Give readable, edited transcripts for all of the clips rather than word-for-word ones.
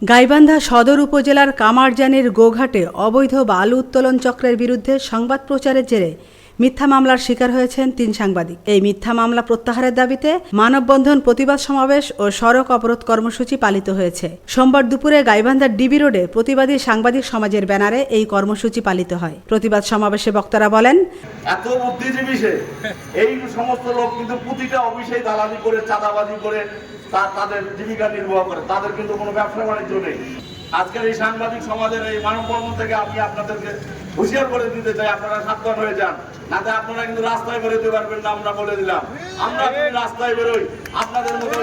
গাইবান্ধা সদর উপজেলার কামারজানির গোঘাটে অবৈধ বালু উত্তোলন চক্রের বিরুদ্ধে সংবাদ প্রচারের জেরে মিথ্যা মামলার শিকার হয়েছেন 3 সাংবাদিক। এই মিথ্যা মামলা প্রত্যাহারের দাবিতে মানববন্ধন, প্রতিবাদ সমাবেশ ও সড়ক অবরোধ কর্মসূচি পালিত হয়েছে। সোমবার দুপুরে গাইবান্ধার ডিবি রোডে প্রতিবাদী সাংবাদিক সমাজের ব্যানারে এই কর্মসূচি পালিত হয়। প্রতিবাদ সমাবেশে বক্তারা বলেন, এত বুদ্ধিজীবী এই সমস্ত লোক কিন্তু প্রতিটা অফিসে দালালি করে, চাঁদাবাজি করে তাদের জীবিকা নির্বাহ করে, তাদের কিন্তু কোনো ব্যবসা বাণিজ্য নেই। আজকের এই সাংবাদিক সমাজের এই মানববন্ধন থেকে আমি আপনাদেরকে হুঁশিয়ার করে দিতে চাই, আপনারা সাবধান হয়ে যান, নাতে আপনারা কিন্তু রাস্তায় বেরোতে পারবেন না। আমরা বলে দিলাম, আমরা রাস্তায় বেরোই, আপনাদের মতো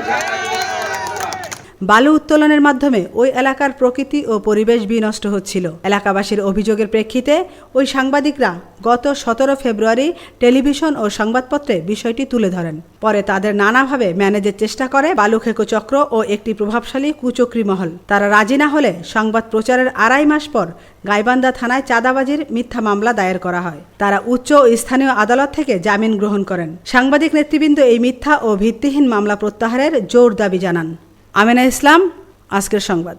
বালু উত্তোলনের মাধ্যমে ওই এলাকার প্রকৃতি ও পরিবেশ বিনষ্ট হচ্ছিল। এলাকাবাসীর অভিযোগের প্রেক্ষিতে ওই সাংবাদিকরা গত 17 ফেব্রুয়ারি টেলিভিশন ও সংবাদপত্রে বিষয়টি তুলে ধরেন। পরে তাদের নানাভাবে ম্যানেজের চেষ্টা করে বালুখেকো চক্র ও একটি প্রভাবশালী কুচক্রী মহল। তারা রাজি না হলে সংবাদ প্রচারের 2.5 মাস পর গাইবান্ধা থানায় চাঁদাবাজির মিথ্যা মামলা দায়ের করা হয়। তারা উচ্চ ও স্থানীয় আদালত থেকে জামিন গ্রহণ করেন। সাংবাদিক নেতৃবৃন্দ এই মিথ্যা ও ভিত্তিহীন মামলা প্রত্যাহারের জোর দাবি জানান। আমেনা ইসলাম, আজকের সংবাদ।